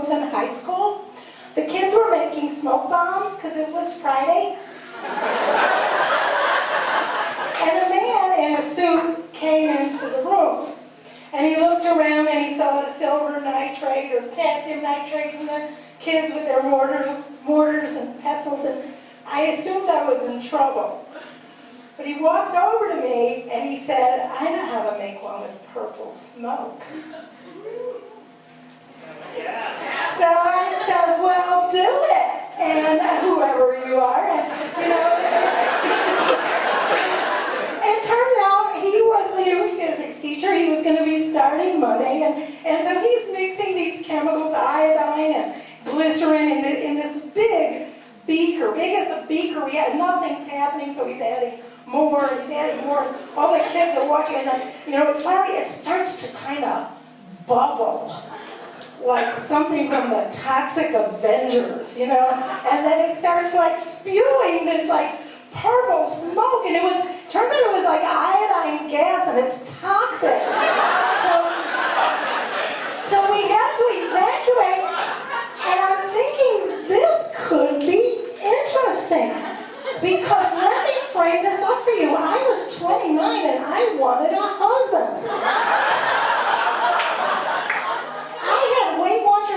Wilson High School. The kids were making smoke bombs because it was Friday. And a man in a suit came into the room. And he looked around and he saw the silver nitrate or potassium nitrate and the kids with their mortars and pestles, and I assumed I was in trouble. But he walked over to me and he said, I know how to make one with purple smoke. So I said, well, do it. And whoever you are, you know. It turned out he was the new physics teacher. He was going to be starting Monday. And so he's mixing these chemicals, iodine and glycerin, in this big beaker. Big as a beaker. We had nothing's happening, so he's adding more, and he's adding more. All the kids are watching, and then, you know, finally it starts to kind of bubble. Like something from the Toxic Avengers, you know? And then it starts like spewing this like purple smoke, and turns out it was like iodine gas, and it's toxic. So we had to evacuate, and I'm thinking this could be interesting. Because let me frame this up for you. I was 29 and I wanted a husband.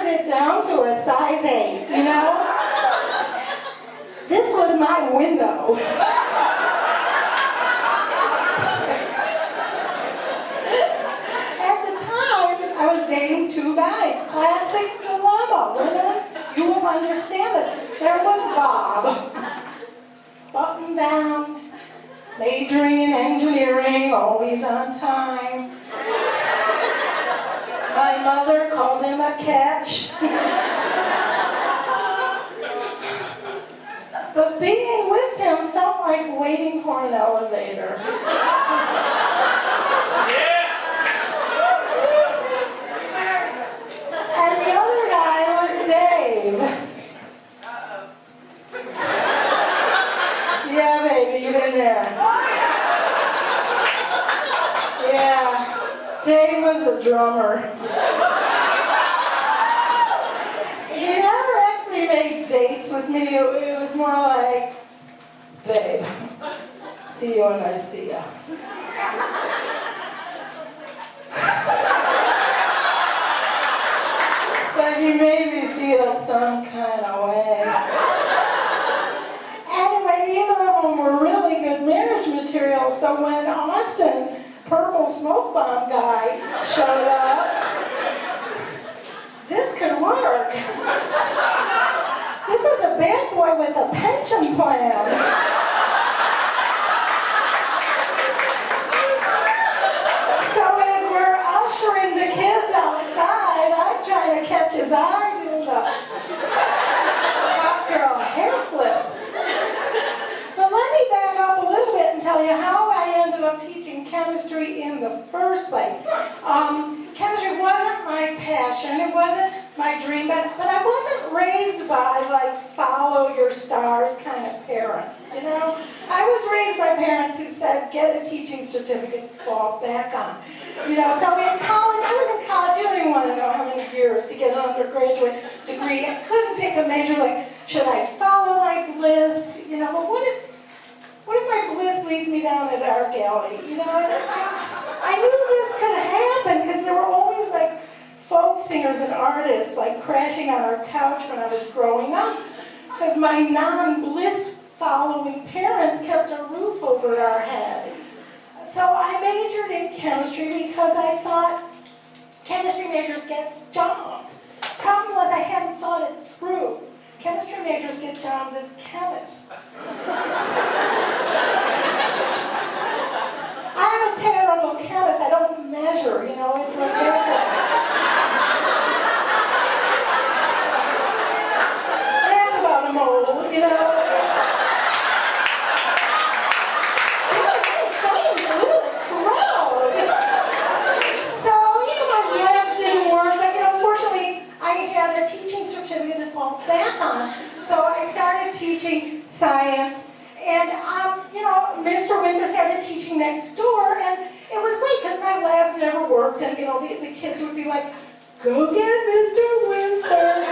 It down to a size 8, you know? This was my window. At the time, I was dating 2 guys. Classic dilemma. Women, you will understand this. There was Bob, buttoned down, majoring in engineering, always on time. My mother called him a catch. But being with him felt like waiting for an elevator. And the other guy was Dave. Yeah, baby, you've been there. Yeah, Dave was a drummer. Dates with me, it was more like, babe, see you when I see ya. But he made me feel some kind of way. Anyway, neither of them were really good marriage material, so when Austin, purple smoke bomb guy, showed up, this could work. This is a bad boy with a pension plan. So as we're ushering the kids outside, I'm trying to catch his eye doing the hot girl hair flip. But let me back up a little bit and tell you how I ended up teaching chemistry in the first place. Chemistry wasn't my passion. It wasn't my dream, but I wasn't raised by like follow your stars kind of parents, you know? I was raised by parents who said get a teaching certificate to fall back on. You know, so in college, I was in college, you don't even want to know how many years to get an undergraduate degree. I couldn't pick a major, like, should I follow my bliss? You know, but what if my bliss leads me down a dark alley? You know, I knew this could happen because there were always like folk singers and artists like crashing on our couch when I was growing up because my non-bliss following parents kept a roof over our head. So I majored in chemistry because I thought chemistry majors get jobs. Problem was I hadn't thought it through. Chemistry majors get jobs as chemists. I'm a terrible chemist. I don't measure, you know, it's like that's about a mole, you know. Back on. So I started teaching science, and you know, Mr. Winter started teaching next door, and it was great because my labs never worked, and you know, the kids would be like, "Go get Mr. Winter."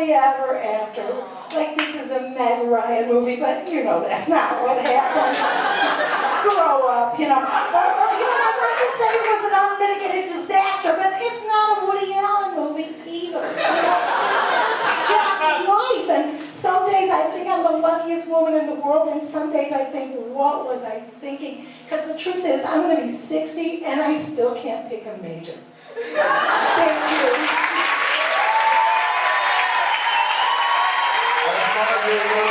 happily ever after. Like this is a Meg Ryan movie, but you know that's not what happened. Grow up, you know. Or, I like to say it was an unmitigated disaster, but it's not a Woody Allen movie either. You know? It's just life. And some days I think I'm the luckiest woman in the world, and some days I think, what was I thinking? Because the truth is, I'm going to be 60, and I still can't pick a major. Thank you. That's Marjorie.